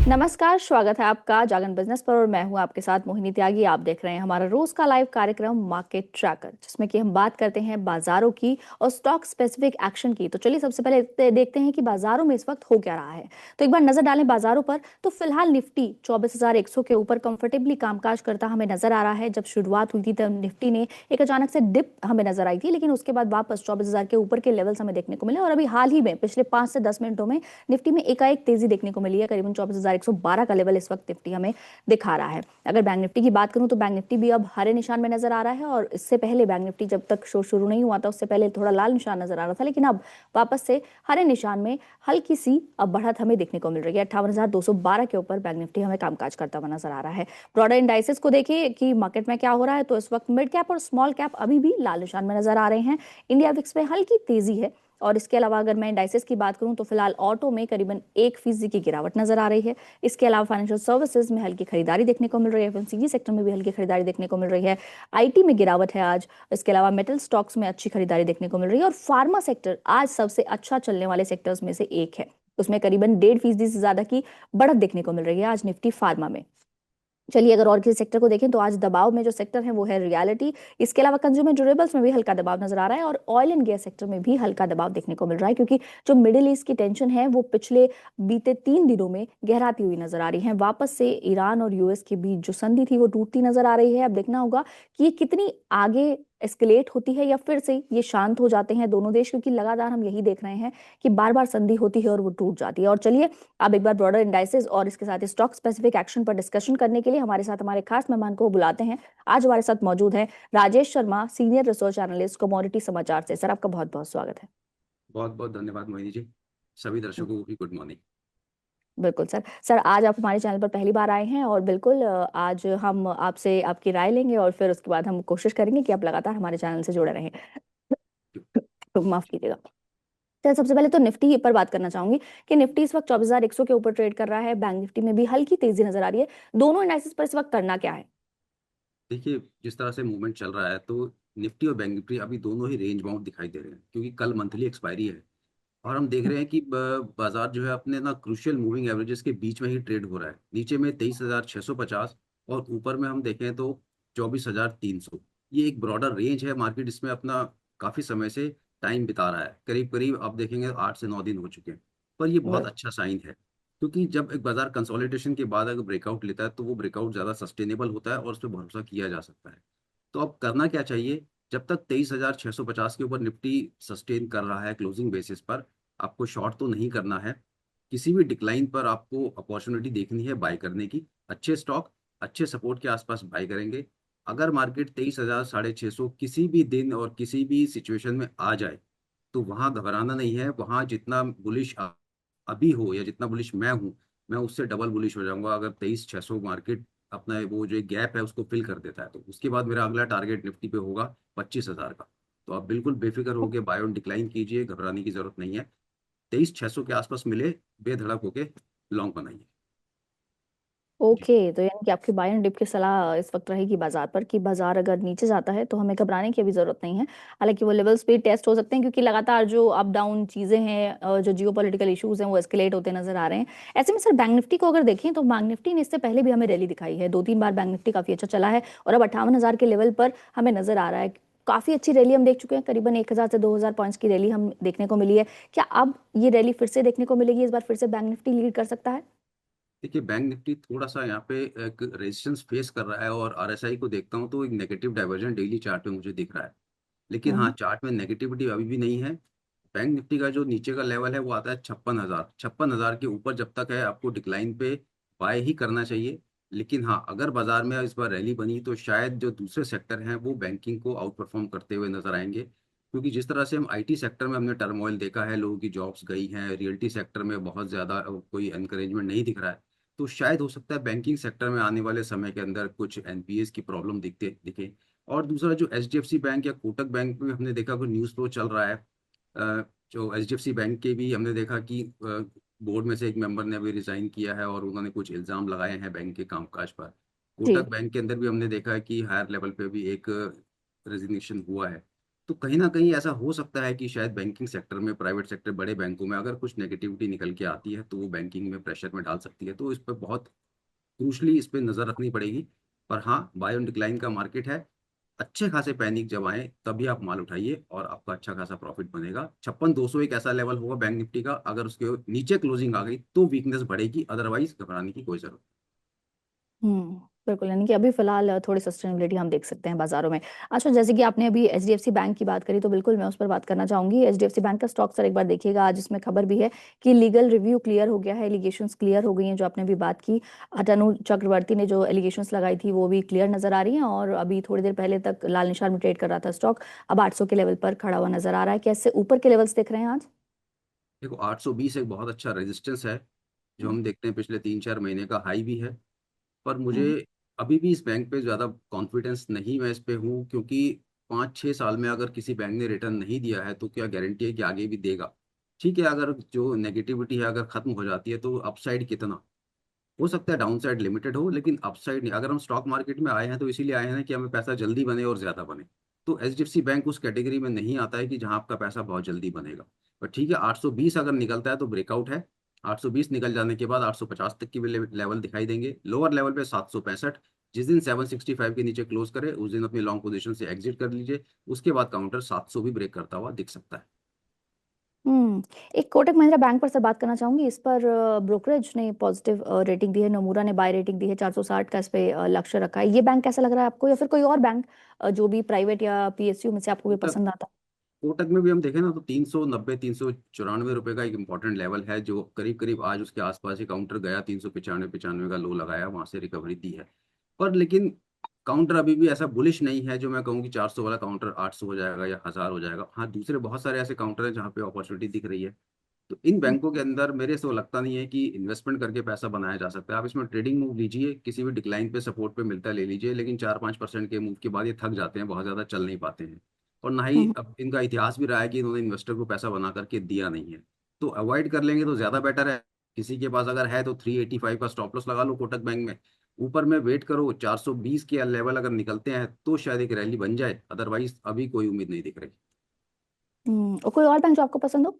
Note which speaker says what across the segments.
Speaker 1: नमस्कार, स्वागत है आपका जागरण बिजनेस पर और मैं हूं आपके साथ मोहिनी त्यागी। आप देख रहे हैं हमारा रोज का लाइव कार्यक्रम मार्केट ट्रैकर, जिसमें कि हम बात करते हैं बाजारों की और स्टॉक स्पेसिफिक एक्शन की। तो चलिए सबसे पहले देखते हैं कि बाजारों में इस वक्त हो क्या रहा है। तो एक बार नजर डालें बाजारों पर, तो फिलहाल निफ्टी 24,100 के ऊपर कंफर्टेबली कामकाज करता हमें नजर आ रहा है। जब शुरुआत हुई थी तब निफ्टी ने एक अचानक से डिप हमें नजर आई थी, लेकिन उसके बाद वापस 24,000 के ऊपर के लेवल्स हमें देखने को मिले और अभी हाल ही में पिछले 5 से 10 मिनटों में निफ्टी में एकाएक तेजी देखने को मिली है। करीबन 24,112 का लेवल इस वक्त निफ्टी हमें दिखा रहा है। अगर बैंक निफ्टी की बात करूं तो बैंक निफ्टी भी अब हरे निशान में नजर आ रहा है, और इससे पहले बैंक निफ्टी जब तक शो शुरू नहीं हुआ था उससे पहले थोड़ा लाल निशान नजर आ रहा था, लेकिन अब वापस से हरे निशान में हल्की सी अब बढ़त हमें देखने को मिल रही है। 58,212 के ऊपर बैंक निफ्टी हमें कामकाज करता हुआ नजर आ रहा है। ब्रॉडर इंडाइसेस को देखिए कि मार्केट में क्या हो रहा है, तो इस वक्त मिड कैप और स्मॉल कैप अभी भी लाल निशान में नजर आ रहे हैं। इंडिया विक्स में हल्की तेजी है। और इसके अलावा अगर मैं इंडाइसेस की बात करूं तो फिलहाल ऑटो में करीबन 1% की गिरावट नजर आ रही है। इसके अलावा फाइनेंशियल सर्विसेज में हल्की खरीदारी देखने को मिल रही है। एफएमसीजी सेक्टर में भी हल्की खरीदारी देखने को मिल रही है। आईटी में गिरावट है आज। इसके अलावा मेटल स्टॉक्स में अच्छी खरीदारी देखने को मिल रही है, और फार्मा सेक्टर आज सबसे अच्छा चलने वाले सेक्टर्स में से एक है। उसमें करीबन 1.5% से ज्यादा की बढ़त देखने को मिल रही है आज निफ्टी फार्मा में। चलिए अगर और किसी सेक्टर को देखें तो आज दबाव में जो सेक्टर है वो है रियलिटी। इसके अलावा कंज्यूमर ड्यूरेबल्स में भी हल्का दबाव नजर आ रहा है, और ऑयल एंड गैस सेक्टर में भी हल्का दबाव देखने को मिल रहा है, क्योंकि जो मिडिल ईस्ट की टेंशन है वो पिछले बीते 3 दिनों में गहराती हुई नजर आ रही है। वापस से ईरान और यूएस के बीच जो संधि थी वो टूटती नजर आ रही है। अब देखना होगा कि ये कितनी आगे एस्केलेट होती है या फिर से ये शांत हो जाते हैं दोनों देश, क्योंकि लगातार हम यही देख रहे हैं कि बार बार संधि होती है और वो टूट जाती है। और चलिए अब एक बार ब्रॉडर इंडाइसेस और इसके साथ ही स्टॉक स्पेसिफिक एक्शन पर डिस्कशन करने के लिए हमारे साथ हमारे खास मेहमान को बुलाते हैं। आज हमारे साथ मौजूद है Rajesh Sharma, senior research analyst, commodity समाचार से। सर आपका बहुत बहुत स्वागत है।
Speaker 2: बहुत बहुत धन्यवाद मोहिनी जी। सभी दर्शकों को भी गुड मॉर्निंग।
Speaker 1: बिल्कुल सर। सर आज आप हमारे चैनल पर पहली बार आए हैं, और बिल्कुल आज हम आपसे आपकी राय लेंगे और फिर उसके बाद हम कोशिश करेंगे कि आप लगातार हमारे चैनल से जुड़े रहें। तो माफ कीजिएगा। सर सबसे पहले तो निफ्टी पर बात करना चाहूंगी कि निफ्टी इस वक्त 24,100 के ऊपर ट्रेड कर रहा है। बैंक निफ्टी में भी हल्की तेजी नजर आ रही है। दोनों इंडाइसेस पर इस वक्त करना क्या है?
Speaker 2: देखिए, जिस तरह से मूवमेंट चल रहा है तो निफ्टी और बैंक निफ्टी अभी दोनों ही रेंज बाउंड दिखाई दे रहे हैं, क्योंकि कल मंथली एक्सपायरी है। और हम देख रहे हैं कि बाजार जो है अपने ना क्रूशियल मूविंग एवरेजेस के बीच में ही ट्रेड हो रहा है। नीचे में 23,650 और ऊपर में हम देखें तो 24,300। ये एक ब्रॉडर रेंज है। मार्केट इसमें अपना काफी समय से टाइम बिता रहा है। करीब करीब आप देखेंगे 8 से 9 दिन हो चुके हैं। पर ये बहुत अच्छा साइन है, क्योंकि जब एक बाजार कंसोलिडेशन के बाद अगर ब्रेकआउट लेता है तो वो ब्रेकआउट ज्यादा सस्टेनेबल होता है और उस पर भरोसा किया जा सकता है। तो अब करना क्या चाहिए? जब तक 23,650 के ऊपर निफ्टी सस्टेन कर रहा है क्लोजिंग बेसिस पर, आपको शॉर्ट तो नहीं करना है। किसी भी डिक्लाइन पर आपको अपॉर्चुनिटी देखनी है बाय करने की। अच्छे स्टॉक अच्छे सपोर्ट के आसपास बाय करेंगे। अगर मार्केट 23,650 किसी भी दिन और किसी भी सिचुएशन में आ जाए तो वहां घबराना नहीं है। वहां जितना बुलिश अभी हो या जितना बुलिश मैं हूं, मैं उससे डबल बुलिश हो जाऊंगा अगर 23,600 मार्केट अपना वो जो गैप है उसको फिल कर देता है। तो उसके बाद मेरा अगला टारगेट निफ्टी पे होगा 25,000 का। तो आप बिल्कुल बेफिक्र होकर बाय ऑन डिक्लाइन कीजिए, घबराने की जरूरत नहीं है। 23,600 के आसपास मिले, बेधड़क होके लॉन्ग बनाइए। जी।
Speaker 1: ओके, तो यानी कि आपकी बाय एंड डिप की सलाह इस वक्त रहेगी बाजार पर कि बाजार अगर नीचे जाता है तो हमें घबराने की भी जरूरत नहीं है। हालांकि वो लेवल्स भी टेस्ट हो सकते हैं, क्योंकि लगातार जो अप डाउन चीजें हैं और जो जियो पॉलिटिकल इशूज हैं वो एस्केलेट होते नजर आ रहे हैं। ऐसे में सर बैंक निफ्टी को अगर देखें तो बैंक निफ्टी ने इससे पहले भी हमें रैली दिखाई है। 2-3 बार बैंक निफ्टी काफी अच्छा चला है, और अब 58,000 के लेवल पर हमें नजर आ रहा है। काफी अच्छी रैली हम देख चुके हैं, करीबन 1,000 से 2,000 पॉइंट्स की रैली हम देखने को मिली है। क्या अब ये रैली फिर से देखने को मिलेगी? इस बार फिर से बैंक निफ्टी लीड कर सकता है?
Speaker 2: देखिए, बैंक निफ्टी थोड़ा सा यहाँ पे एक रेजिस्टेंस फेस कर रहा है, और आरएसआई को देखता हूँ तो एक नेगेटिव डाइवर्जन डेली चार्ट में मुझे दिख रहा है। लेकिन हाँ,
Speaker 1: हम्म।
Speaker 2: चार्ट में नेगेटिविटी अभी भी नहीं है। बैंक निफ्टी का जो नीचे का लेवल है वो आता है 56,000। 56,000 के ऊपर जब तक है आपको डिक्लाइन पे बाय ही करना चाहिए। लेकिन हाँ, अगर बाजार में इस बार रैली बनी तो शायद जो दूसरे सेक्टर हैं वो बैंकिंग को आउट परफॉर्म करते हुए नजर आएंगे, क्योंकि जिस तरह से हम आईटी सेक्टर में हमने टर्मोइल देखा है, लोगों की जॉब्स गई हैं, रियल्टी सेक्टर में बहुत ज्यादा कोई एनकरेजमेंट नहीं दिख रहा है। तो शायद हो सकता है बैंकिंग सेक्टर में आने वाले समय के अंदर कुछ एनपीएस की प्रॉब्लम दिखे। और दूसरा जो एचडीएफसी बैंक या कोटक बैंक में हमने देखा कोई न्यूज़ फ्लो चल रहा है। जो एचडीएफसी बैंक के भी हमने देखा कि बोर्ड में से एक मेंबर ने अभी रिजाइन किया है और उन्होंने कुछ इल्जाम लगाए हैं बैंक के कामकाज पर।
Speaker 1: जी।
Speaker 2: कोटक बैंक के अंदर भी हमने देखा है कि हायर लेवल पे भी एक रेजिग्नेशन हुआ है। तो कहीं ना कहीं ऐसा हो सकता है कि शायद बैंकिंग सेक्टर में, प्राइवेट सेक्टर, बड़े बैंकों में अगर कुछ नेगेटिविटी निकल के आती है तो वो बैंकिंग में प्रेशर में डाल सकती है। तो इस पर बहुत क्रूशली इस पर नजर रखनी पड़ेगी। पर हाँ, बाय ऑन डिक्लाइन का मार्केट है। अच्छे खासे पैनिक जब आए तभी आप माल उठाइए और आपका अच्छा खासा प्रॉफिट बनेगा। 56,200 एक ऐसा लेवल होगा बैंक निफ्टी का, अगर उसके नीचे क्लोजिंग आ गई तो वीकनेस बढ़ेगी, अदरवाइज घबराने की कोई जरूरत
Speaker 1: बिल्कुल, यानी कि अभी फिलहाल थोड़ी सस्टेनेबिलिटी हम देख सकते हैं बाजारों में। अच्छा, जैसे कि आपने अभी एचडीएफसी बैंक की बात करी तो बिल्कुल मैं उस पर बात करना चाहूंगी। एचडीएफसी बैंक का स्टॉक सर एक बार देखिएगा, आज इसमें खबर भी है कि लीगल रिव्यू क्लियर हो गया है, एलिगेशंस क्लियर हो गई हैं, जो आपने अभी बात की। अटानु चक्रवर्ती ने जो एलिगेशंस लगाई थी वो भी क्लियर नजर आ रही हैं, और अभी थोड़ी देर पहले तक लाल निशान में ट्रेड कर रहा था स्टॉक, अब 800 के लेवल पर खड़ा हुआ नजर आ रहा है। कैसे ऊपर के लेवल्स देख रहे हैं आज?
Speaker 2: देखो, 820 एक बहुत अच्छा रेजिस्टेंस है जो
Speaker 1: हम्म।
Speaker 2: हम देखते हैं, पिछले 3-4 महीने का हाई भी है। पर मुझे
Speaker 1: हम्म।
Speaker 2: अभी भी इस बैंक पे ज़्यादा कॉन्फिडेंस नहीं मैं इस पे हूँ, क्योंकि 5-6 साल में अगर किसी बैंक ने रिटर्न नहीं दिया है तो क्या गारंटी है कि आगे भी देगा। ठीक है, अगर जो नेगेटिविटी है अगर खत्म हो जाती है तो अपसाइड कितना हो सकता है, डाउन साइड लिमिटेड हो लेकिन अपसाइड नहीं। अगर हम स्टॉक मार्केट में आए हैं तो इसीलिए आए हैं कि हमें पैसा जल्दी बने और ज्यादा बने। तो एचडीएफसी बैंक उस कैटेगरी में नहीं आता है कि जहां आपका पैसा बहुत जल्दी बनेगा। पर ठीक है, 820 अगर निकलता है तो ब्रेकआउट है। 820 निकल जाने के बाद 850 तक की भी लेवल दिखाई देंगे। लोअर लेवल पे 765। जिस दिन 765 के नीचे क्लोज करे उस दिन अपनी लॉन्ग पोजीशन से एग्जिट कर लीजिए। उसके बाद काउंटर 700 भी ब्रेक करता हुआ दिख सकता है।
Speaker 1: हम्म। एक कोटक महिंद्रा बैंक पर सर बात करना चाहूंगी। इस पर ब्रोकरेज ने पॉजिटिव रेटिंग दी है, नोमुरा ने बाय रेटिंग दी है, 460 का इस पे लक्ष्य रखा है। ये बैंक कैसा लग रहा है आपको, या फिर कोई और बैंक जो भी प्राइवेट या पीएसयू में से आपको भी
Speaker 2: कोटक
Speaker 1: पसंद आता
Speaker 2: कोटक में भी हम देखें ना तो 390, 394 रुपए का एक इंपॉर्टेंट लेवल है, जो करीब करीब आज उसके आसपास ही काउंटर गया। 395 का लो लगाया, वहां से रिकवरी दी है। पर लेकिन काउंटर अभी भी ऐसा बुलिश नहीं है जो मैं कहूँ कि 400 वाला काउंटर 800 हो जाएगा या 1000 हो जाएगा। हाँ, दूसरे बहुत सारे ऐसे काउंटर हैं जहाँ पे अपॉर्चुनिटी दिख रही है। तो इन
Speaker 1: है?
Speaker 2: बैंकों के अंदर मेरे से लगता नहीं है कि इन्वेस्टमेंट करके पैसा बनाया जा सकता है। आप इसमें ट्रेडिंग मूव लीजिए, किसी भी डिक्लाइन पे सपोर्ट पे मिलता है ले लीजिए, लेकिन 4-5% के मूव के बाद ये थक जाते हैं, बहुत ज्यादा चल नहीं पाते हैं। और ना ही
Speaker 1: हम्म।
Speaker 2: अब इनका इतिहास भी रहा है कि इन्होंने इन्वेस्टर को पैसा बना करके दिया नहीं है। तो अवॉइड कर लेंगे तो ज्यादा बेटर है। किसी के पास अगर है तो 385 का स्टॉप लॉस लगा लो कोटक बैंक में। ऊपर में वेट करो, 420 के लेवल अगर निकलते हैं तो शायद एक रैली बन जाए, अदरवाइज अभी कोई उम्मीद नहीं दिख रही।
Speaker 1: और कोई और बैंक जो आपको पसंद हो?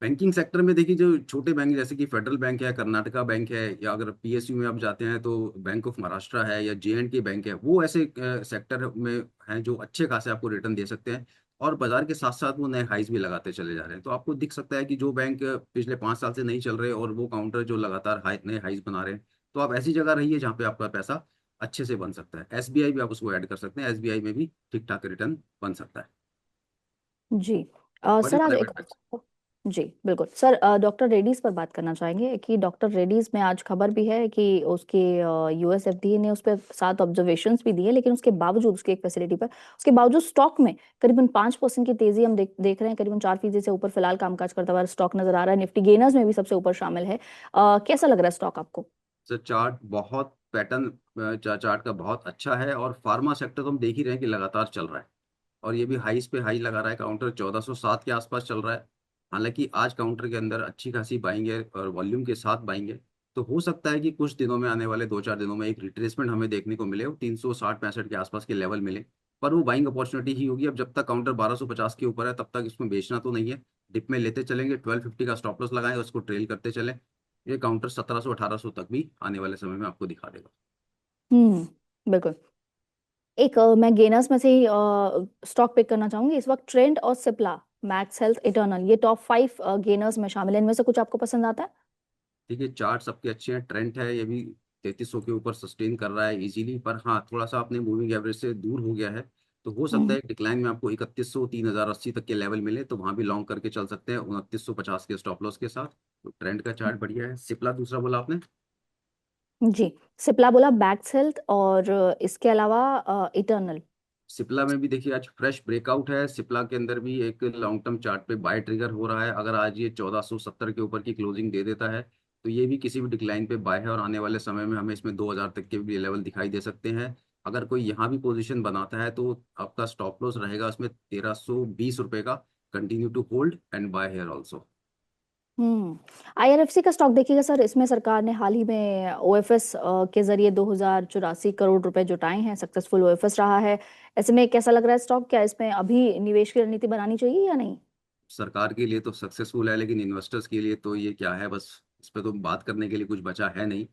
Speaker 2: बैंकिंग सेक्टर में देखिए, जो छोटे बैंक जैसे कि फेडरल बैंक है, कर्नाटका बैंक है, या अगर पीएसयू में आप जाते हैं तो बैंक ऑफ महाराष्ट्र है या जेएंडके बैंक है, वो ऐसे सेक्टर में हैं जो अच्छे खासे आपको रिटर्न दे सकते हैं। और बाजार के साथ साथ वो नए हाइज भी लगाते चले जा रहे हैं। तो आपको दिख सकता है कि जो बैंक पिछले 5 साल से नहीं चल रहे और वो काउंटर जो लगातार नए हाइज बना रहे हैं, तो आप ऐसी जगह रहिए जहाँ पे आपका पैसा अच्छे से बन सकता है। एसबीआई भी आप उसको ऐड कर सकते हैं, एसबीआई में भी ठीक ठाक रिटर्न बन सकता है।
Speaker 1: जी।
Speaker 2: और ये
Speaker 1: सर आज एक
Speaker 2: प्राइवेट बैंक।
Speaker 1: और, जी बिल्कुल सर, डॉक्टर रेड्डीज पर बात करना चाहेंगे कि डॉक्टर रेड्डीज में आज खबर भी है कि उसके यूएस एफडीए ने उस पर 7 ऑब्जर्वेशंस भी दिए, लेकिन उसके बावजूद उसके एक फैसिलिटी पर, उसके बावजूद स्टॉक में करीबन 5% की तेजी हम देख रहे हैं, करीबन 4% से ऊपर फिलहाल कामकाज करता हुआ स्टॉक नजर आ रहा है। निफ्टी गेनर्स में भी सबसे ऊपर शामिल है। कैसा लग रहा है स्टॉक आपको?
Speaker 2: सर चार्ट बहुत पैटर्न, चार्ट का बहुत अच्छा है। और फार्मा सेक्टर तो हम देख ही रहे हैं कि लगातार चल रहा है। और ये भी हाईस पे हाई लगा रहा है, काउंटर 1407 के आसपास चल रहा है। हालांकि आज काउंटर के अंदर अच्छी खासी बाइंग है और वॉल्यूम के साथ बाइंग है। तो हो सकता है कि कुछ दिनों में, आने वाले 2-4 दिनों में एक रिट्रेसमेंट हमें देखने को मिले, 360-65 के आसपास के लेवल मिले। पर वो बाइंग अपॉर्चुनिटी ही होगी। अब जब तक काउंटर 1250 के ऊपर है तब तक इसमें बेचना तो नहीं है। डिप में लेते चलेंगे, 1250 का स्टॉप लॉस लगाएं और उसको ट्रेल करते चलें। ये काउंटर 1700-1800 तक भी आने वाले समय में आपको दिखा देगा।
Speaker 1: बिल्कुल। एक मैं गेनर्स में से ही स्टॉक पिक करना चाहूंगी इस वक्त, ट्रेंड और सिप्ला, मैक्स हेल्थ, इटर्नल, ये टॉप 5 गेनर्स में शामिल है। इनमें से कुछ आपको पसंद आता है?
Speaker 2: देखिए, चार्ट सबके अच्छे हैं, ट्रेंड है ये भी 3300 के ऊपर सस्टेन कर रहा है इजीली। पर हाँ, थोड़ा सा अपने मूविंग एवरेज से दूर हो गया है। तो हो सकता
Speaker 1: हम्म।
Speaker 2: है डिक्लाइन में आपको 3100, 3080 तक के लेवल मिले, तो वहां भी लॉन्ग करके चल सकते हैं 2950 के स्टॉप लॉस के साथ। तो ट्रेंड का चार्ट बढ़िया है। सिप्ला दूसरा बोला आपने?
Speaker 1: जी, सिप्ला बोला, मैक्स हेल्थ, और इसके अलावा इटर्नल।
Speaker 2: सिप्ला में भी देखिए आज फ्रेश ब्रेकआउट है। सिप्ला के अंदर भी एक लॉन्ग टर्म चार्ट पे बाय ट्रिगर हो रहा है। अगर आज ये 1470 के ऊपर की क्लोजिंग दे देता है तो ये भी किसी भी डिक्लाइन पे बाय है, और आने वाले समय में हमें इसमें 2000 तक के भी लेवल दिखाई दे सकते हैं। अगर कोई यहाँ भी पोजीशन बनाता है तो आपका स्टॉप लॉस रहेगा उसमें 1320 रुपए का। Continue to hold and buy here also.
Speaker 1: Hmm. IRFC का स्टॉक देखिएगा सर, इसमें सरकार ने हाल ही में ओएफएस के जरिए 2084 करोड़ रुपए जुटाए हैं। सक्सेसफुल ओएफएस रहा है। ऐसे में कैसा लग रहा है स्टॉक? क्या इसमें अभी निवेश की रणनीति बनानी चाहिए या नहीं?
Speaker 2: सरकार के लिए तो सक्सेसफुल है, लेकिन इन्वेस्टर्स के लिए तो ये क्या है, बस इस पे तो बात करने के लिए कुछ बचा है नहीं।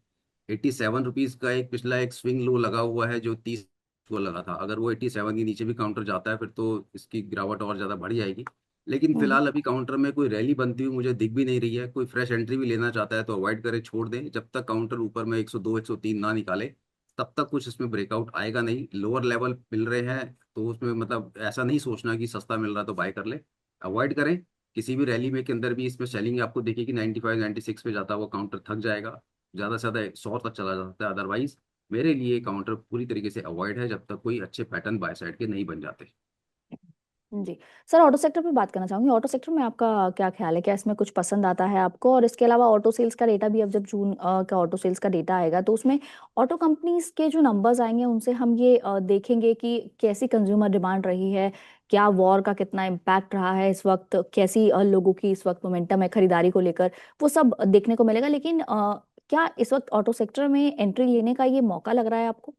Speaker 2: 87 रुपीज का एक पिछला एक स्विंग लो लगा हुआ है जो 30 को लगा था। अगर वो 87 के नीचे भी काउंटर जाता है फिर तो इसकी गिरावट और ज्यादा बढ़ जाएगी। लेकिन
Speaker 1: हम्म।
Speaker 2: फिलहाल अभी काउंटर में कोई रैली बनती हुई मुझे दिख भी नहीं रही है। कोई फ्रेश एंट्री भी लेना चाहता है तो अवॉइड करे, छोड़ दें। जब तक काउंटर ऊपर में 102 103 ना निकाले तब तक कुछ इसमें ब्रेकआउट आएगा नहीं। लोअर लेवल मिल रहे हैं तो उसमें मतलब ऐसा नहीं सोचना कि सस्ता मिल रहा है तो बाय कर ले, अवॉइड करें। किसी भी रैली में के अंदर भी इसमें सेलिंग आपको देखिए कि 95 96 पे जाता हुआ काउंटर थक जाएगा, ज्यादा से ज्यादा 100 तक चला जाता है। अदरवाइज मेरे लिए काउंटर पूरी तरीके से अवॉइड है जब तक कोई अच्छे पैटर्न बाय साइड के नहीं बन जाते।
Speaker 1: जी। सर, ऑटो सेक्टर पे बात करना चाहूंगी। ऑटो सेक्टर में आपका क्या ख्याल है? क्या इसमें कुछ पसंद आता है आपको? और इसके अलावा ऑटो सेल्स का डेटा भी, अब जब जून का ऑटो सेल्स का डेटा आएगा तो उसमें ऑटो कंपनीज के जो नंबर्स आएंगे उनसे हम ये देखेंगे कि कैसी कंज्यूमर डिमांड रही है, क्या वॉर का कितना इम्पैक्ट रहा है इस वक्त, कैसी लोगों की इस वक्त मोमेंटम है खरीदारी को लेकर, वो सब देखने को मिलेगा। लेकिन क्या इस वक्त ऑटो सेक्टर में एंट्री लेने का ये मौका लग रहा है आपको?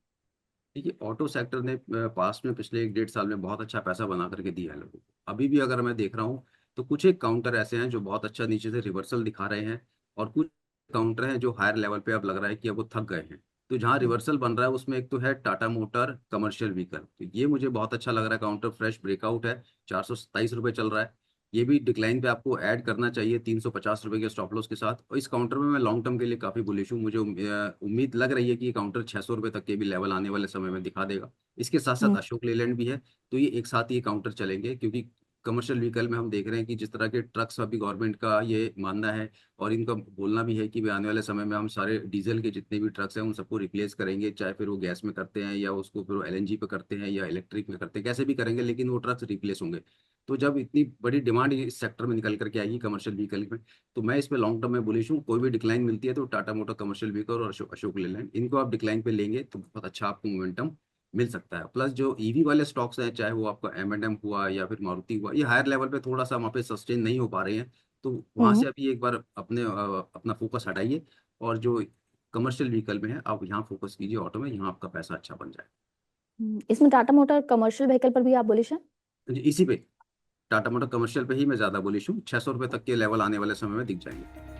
Speaker 2: देखिए, ऑटो सेक्टर ने पास्ट में पिछले 1 1.5 साल में बहुत अच्छा पैसा बना करके दिया है लोगों को। अभी भी अगर मैं देख रहा हूँ तो कुछ एक काउंटर ऐसे हैं जो बहुत अच्छा नीचे से रिवर्सल दिखा रहे हैं, और कुछ काउंटर हैं जो हायर लेवल पे अब लग रहा है कि अब वो थक गए हैं। तो जहाँ रिवर्सल बन रहा है उसमें एक तो है टाटा मोटर कमर्शियल व्हीकल, तो ये मुझे बहुत अच्छा लग रहा है। काउंटर फ्रेश ब्रेकआउट है, 427 रुपये चल रहा है। ये भी डिक्लाइन पे आपको ऐड करना चाहिए 350 रुपये के स्टॉप लॉस के साथ। और इस काउंटर में मैं लॉन्ग टर्म के लिए काफी बुलिश हूँ। मुझे उम्मीद लग रही है कि ये काउंटर 600 रुपये तक के भी लेवल आने वाले समय में दिखा देगा। इसके साथ साथ
Speaker 1: हम्म।
Speaker 2: अशोक लेलैंड भी है, तो ये एक साथ ही काउंटर चलेंगे। क्योंकि कमर्शियल व्हीकल में हम देख रहे हैं कि जिस तरह के ट्रक्स अभी गवर्नमेंट का ये मानना है और इनका बोलना भी है कि भी आने वाले समय में हम सारे डीजल के जितने भी ट्रक्स हैं उन सबको रिप्लेस करेंगे, चाहे फिर वो गैस में करते हैं या उसको फिर वो एलएनजी पे करते हैं या इलेक्ट्रिक में करते हैं, कैसे भी करेंगे लेकिन वो ट्रक्स रिप्लेस होंगे। तो जब इतनी बड़ी डिमांड इस सेक्टर में निकल करके आएगी कमर्शियल व्हीकल में, तो मैं इसमें लॉन्ग टर्म में बुलिश हूँ। कोई भी डिक्लाइन मिलती है तो टाटा मोटर कमर्शियल व्हीकल और अशोक लेलैंड, इनको आप डिक्लाइन पे लेंगे तो बहुत अच्छा आपको मोमेंटम मिल सकता है। प्लस जो ईवी वाले स्टॉक्स हैं, चाहे वो आपका M&M हुआ या फिर मारुति हुआ, ये हायर लेवल पे थोड़ा सा वहाँ पे सस्टेन नहीं हो पा रहे हैं। तो वहां
Speaker 1: हम्म।
Speaker 2: से अभी एक बार अपना फोकस हटाइए, और जो कमर्शियल व्हीकल में है आप यहाँ फोकस कीजिए, ऑटो में, यहाँ आपका पैसा अच्छा बन जाए।
Speaker 1: इसमें टाटा मोटर कमर्शियल व्हीकल पर भी आप बुलिश हैं?
Speaker 2: तो इसी पे टाटा मोटर कमर्शियल पे ही मैं ज्यादा बुलिश हूँ। 600 रुपये तक के लेवल आने वाले समय में दिख जाएंगे।